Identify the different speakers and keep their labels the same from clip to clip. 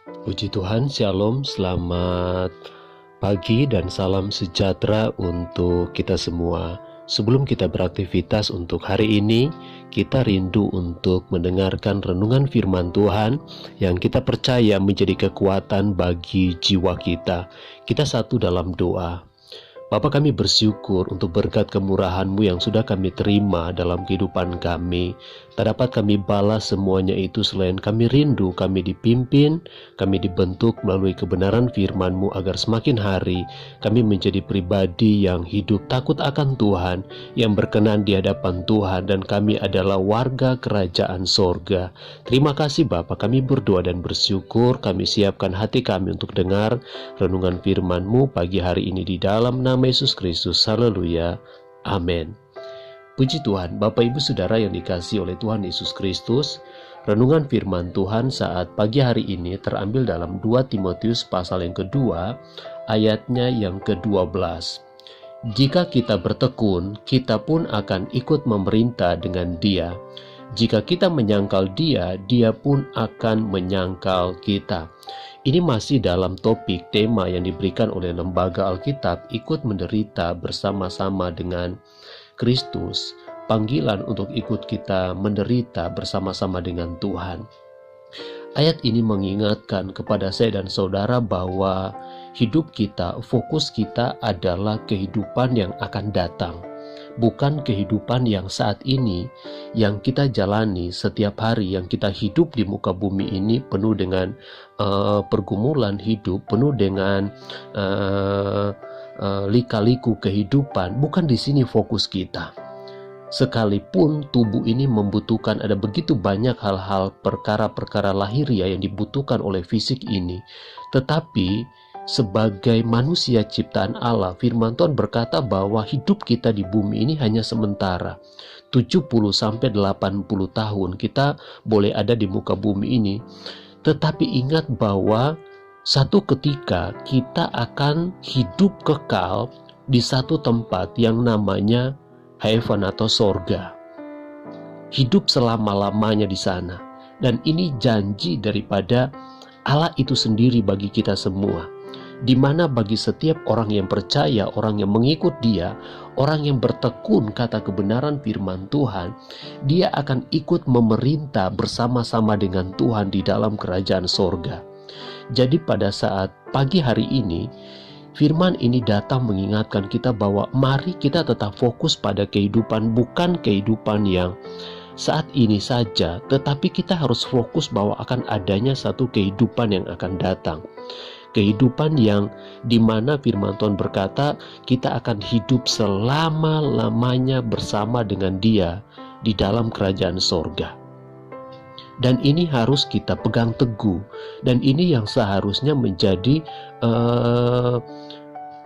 Speaker 1: Puji Tuhan, Shalom, selamat pagi dan salam sejahtera untuk kita semua. Sebelum kita beraktivitas untuk hari ini, kita rindu untuk mendengarkan renungan firman Tuhan yang kita percaya menjadi kekuatan bagi jiwa kita. Kita satu dalam doa. Bapa, kami bersyukur untuk berkat kemurahan-Mu yang sudah kami terima dalam kehidupan kami. Tak dapat kami balas semuanya itu selain kami rindu, kami dipimpin, kami dibentuk melalui kebenaran firman-Mu agar semakin hari kami menjadi pribadi yang hidup takut akan Tuhan, yang berkenan di hadapan Tuhan, dan kami adalah warga kerajaan sorga. Terima kasih Bapa, kami berdoa dan bersyukur, kami siapkan hati kami untuk dengar renungan firman-Mu pagi hari ini di dalam nama Yesus Kristus. Haleluya. Amin. Puji Tuhan, Bapak Ibu Saudara yang dikasihi oleh Tuhan Yesus Kristus. Renungan firman Tuhan saat pagi hari ini terambil dalam 2 Timotius pasal yang kedua, ayatnya yang ke-12. Jika kita bertekun, kita pun akan ikut memerintah dengan Dia. Jika kita menyangkal Dia, Dia pun akan menyangkal kita. Ini masih dalam topik tema yang diberikan oleh Lembaga Alkitab, ikut menderita bersama-sama dengan Kristus. Panggilan untuk ikut kita menderita bersama-sama dengan Tuhan. Ayat ini mengingatkan kepada saya dan saudara bahwa hidup kita, fokus kita adalah kehidupan yang akan datang. Bukan kehidupan yang saat ini, yang kita jalani setiap hari, yang kita hidup di muka bumi ini penuh dengan pergumulan hidup, penuh dengan lika-liku kehidupan. Bukan di sini fokus kita. Sekalipun tubuh ini membutuhkan, ada begitu banyak hal-hal perkara-perkara lahiriah yang dibutuhkan oleh fisik ini, tetapi sebagai manusia ciptaan Allah, firman Tuhan berkata bahwa hidup kita di bumi ini hanya sementara. 70-80 tahun kita boleh ada di muka bumi ini. Tetapi ingat bahwa satu ketika kita akan hidup kekal di satu tempat yang namanya heaven atau sorga. Hidup selama-lamanya di sana. Dan ini janji daripada Allah itu sendiri bagi kita semua. Di mana bagi setiap orang yang percaya, orang yang mengikut Dia, orang yang bertekun kata kebenaran firman Tuhan, dia akan ikut memerintah bersama-sama dengan Tuhan di dalam kerajaan sorga. Jadi pada saat pagi hari ini, firman ini datang mengingatkan kita bahwa mari kita tetap fokus pada kehidupan, bukan kehidupan yang saat ini saja, tetapi kita harus fokus bahwa akan adanya satu kehidupan yang akan datang. Kehidupan yang dimana firman Tuhan berkata kita akan hidup selama-lamanya bersama dengan Dia di dalam kerajaan sorga. Dan ini harus kita pegang teguh. Dan ini yang seharusnya menjadi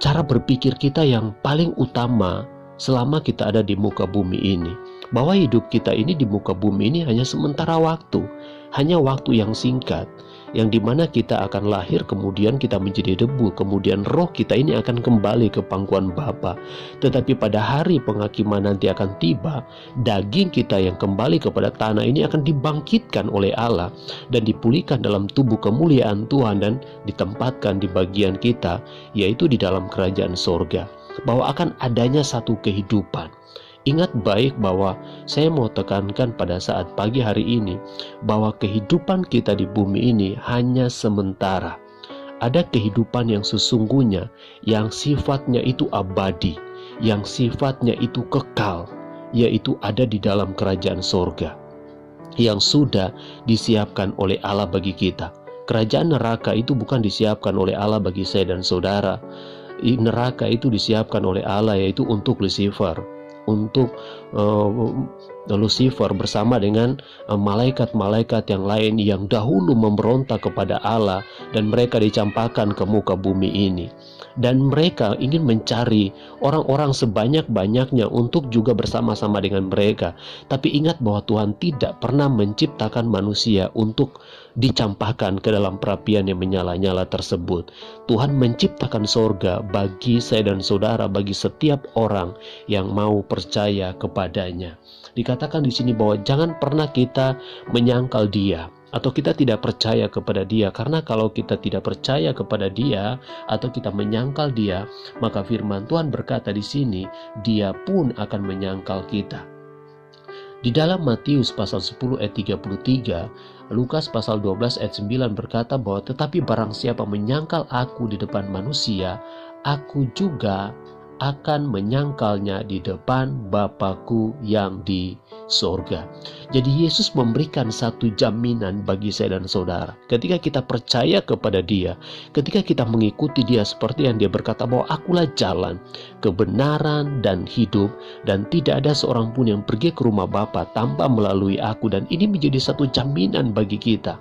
Speaker 1: cara berpikir kita yang paling utama selama kita ada di muka bumi ini. Bahwa hidup kita ini di muka bumi ini hanya sementara waktu. Hanya waktu yang singkat. Yang dimana kita akan lahir, kemudian kita menjadi debu, kemudian roh kita ini akan kembali ke pangkuan Bapa. Tetapi pada hari penghakiman nanti akan tiba, daging kita yang kembali kepada tanah ini akan dibangkitkan oleh Allah dan dipulihkan dalam tubuh kemuliaan Tuhan dan ditempatkan di bagian kita, yaitu di dalam kerajaan sorga. Bahwa akan adanya satu kehidupan. Ingat baik bahwa saya mau tekankan pada saat pagi hari ini bahwa kehidupan kita di bumi ini hanya sementara. Ada kehidupan yang sesungguhnya, yang sifatnya itu abadi, yang sifatnya itu kekal, yaitu ada di dalam kerajaan sorga, yang sudah disiapkan oleh Allah bagi kita. Kerajaan neraka itu bukan disiapkan oleh Allah bagi saya dan saudara. Neraka itu disiapkan oleh Allah, yaitu untuk Lucifer. Untuk Lucifer bersama dengan malaikat-malaikat yang lain yang dahulu memberontak kepada Allah, dan mereka dicampakkan ke muka bumi ini. Dan mereka ingin mencari orang-orang sebanyak-banyaknya untuk juga bersama-sama dengan mereka. Tapi ingat bahwa Tuhan tidak pernah menciptakan manusia untuk dicampakkan ke dalam perapian yang menyala-nyala tersebut. Tuhan menciptakan sorga bagi saya dan saudara, bagi setiap orang yang mau percaya kepadanya. Dikatakan di sini bahwa jangan pernah kita menyangkal Dia. atau kita tidak percaya kepada Dia. Karena kalau kita tidak percaya kepada Dia atau kita menyangkal Dia, maka firman Tuhan berkata di sini, Dia pun akan menyangkal kita. Di dalam Matius pasal 10 ayat 33, Lukas pasal 12 ayat 9 berkata bahwa tetapi barang siapa menyangkal aku di depan manusia, aku juga akan menyangkalnya di depan Bapa-Ku yang di sorga. Jadi Yesus memberikan satu jaminan bagi saya dan saudara. Ketika kita percaya kepada Dia, ketika kita mengikuti Dia seperti yang Dia berkata bahwa akulah jalan, kebenaran, dan hidup, dan tidak ada seorang pun yang pergi ke rumah Bapa tanpa melalui aku. Dan ini menjadi satu jaminan bagi kita.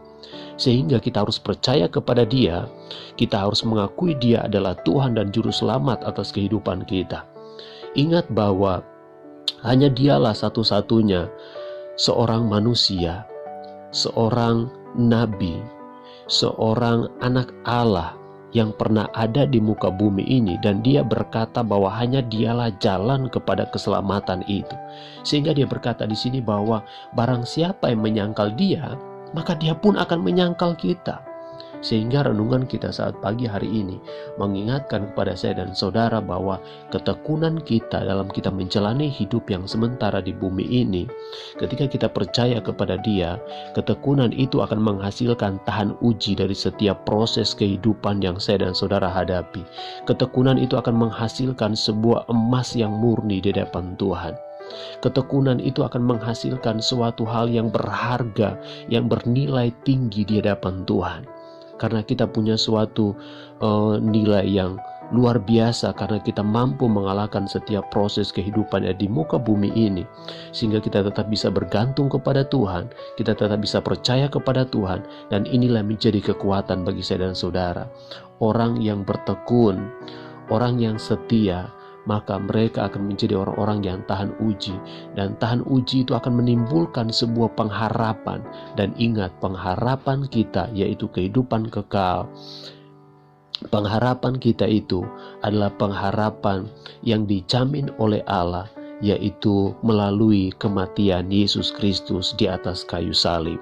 Speaker 1: Sehingga kita harus percaya kepada Dia, kita harus mengakui Dia adalah Tuhan dan Juru Selamat atas kehidupan kita. Ingat bahwa hanya Dialah satu-satunya seorang manusia, seorang nabi, seorang anak Allah yang pernah ada di muka bumi ini, dan Dia berkata bahwa hanya Dialah jalan kepada keselamatan itu. Sehingga Dia berkata di sini bahwa barang siapa yang menyangkal Dia, maka Dia pun akan menyangkal kita. Sehingga renungan kita saat pagi hari ini mengingatkan kepada saya dan saudara bahwa ketekunan kita dalam kita menjalani hidup yang sementara di bumi ini, ketika kita percaya kepada Dia, ketekunan itu akan menghasilkan tahan uji dari setiap proses kehidupan yang saya dan saudara hadapi. Ketekunan itu akan menghasilkan sebuah emas yang murni di hadapan Tuhan. Ketekunan itu akan menghasilkan suatu hal yang berharga, yang bernilai tinggi di hadapan Tuhan. Karena kita punya suatu nilai yang luar biasa, karena kita mampu mengalahkan setiap proses kehidupan di muka bumi ini. Sehingga kita tetap bisa bergantung kepada Tuhan, kita tetap bisa percaya kepada Tuhan. Dan inilah menjadi kekuatan bagi saya dan saudara. Orang yang bertekun, orang yang setia, maka mereka akan menjadi orang-orang yang tahan uji. Dan tahan uji itu akan menimbulkan sebuah pengharapan. Dan ingat, pengharapan kita yaitu kehidupan kekal. Pengharapan kita itu adalah pengharapan yang dijamin oleh Allah, yaitu melalui kematian Yesus Kristus di atas kayu salib.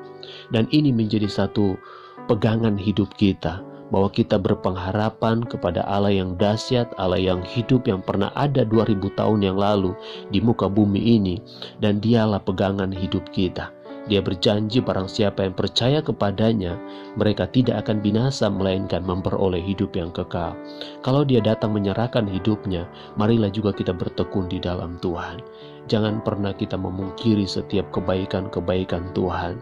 Speaker 1: Dan ini menjadi satu pegangan hidup kita, bahwa kita berpengharapan kepada Allah yang dahsyat, Allah yang hidup, yang pernah ada 2000 tahun yang lalu di muka bumi ini. Dan Dialah pegangan hidup kita. Dia berjanji barang siapa yang percaya kepadanya, mereka tidak akan binasa melainkan memperoleh hidup yang kekal. Kalau Dia datang menyerahkan hidupnya, marilah juga kita bertekun di dalam Tuhan. Jangan pernah kita memungkiri setiap kebaikan-kebaikan Tuhan.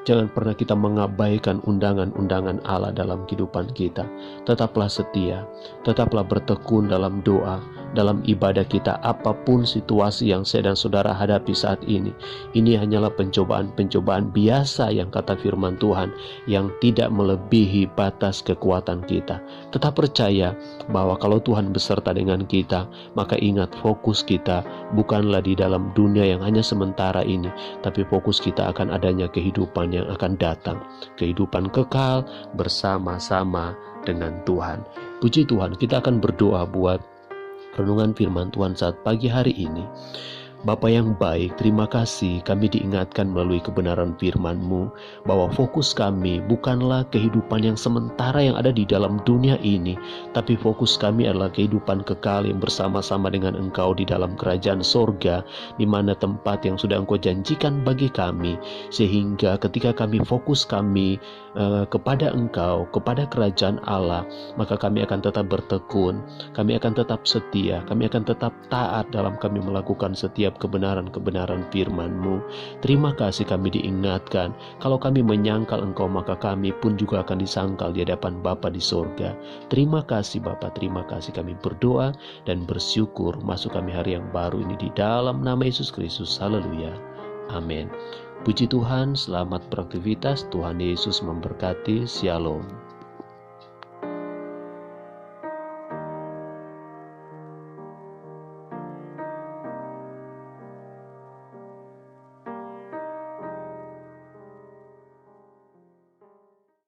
Speaker 1: Jangan pernah kita mengabaikan undangan-undangan Allah dalam kehidupan kita. Tetaplah setia, tetaplah bertekun dalam doa, dalam ibadah kita, apapun situasi yang saya dan saudara hadapi saat ini. Ini hanyalah pencobaan-pencobaan biasa yang kata firman Tuhan, yang tidak melebihi batas kekuatan kita. Tetap percaya bahwa kalau Tuhan beserta dengan kita, maka ingat, fokus kita bukanlah di dalam dunia yang hanya sementara ini, tapi fokus kita akan adanya kehidupan yang akan datang, kehidupan kekal bersama-sama dengan Tuhan. Puji Tuhan, kita akan berdoa buat renungan firman Tuhan saat pagi hari ini. Bapa yang baik, terima kasih kami diingatkan melalui kebenaran firman-Mu bahwa fokus kami bukanlah kehidupan yang sementara yang ada di dalam dunia ini, tapi fokus kami adalah kehidupan kekal yang bersama-sama dengan Engkau di dalam kerajaan sorga, di mana tempat yang sudah Engkau janjikan bagi kami. Sehingga ketika kami fokus kami kepada Engkau, kepada kerajaan Allah, maka kami akan tetap bertekun, kami akan tetap setia, kami akan tetap taat dalam kami melakukan setiap kebenaran-kebenaran firman-Mu. Terima kasih kami diingatkan, kalau kami menyangkal Engkau, maka kami pun juga akan disangkal di hadapan Bapa di sorga. Terima kasih Bapa, terima kasih. Kami berdoa dan bersyukur masuk kami hari yang baru ini di dalam nama Yesus Kristus. Haleluya. Amin. Puji Tuhan, selamat beraktivitas. Tuhan Yesus memberkati. Shalom.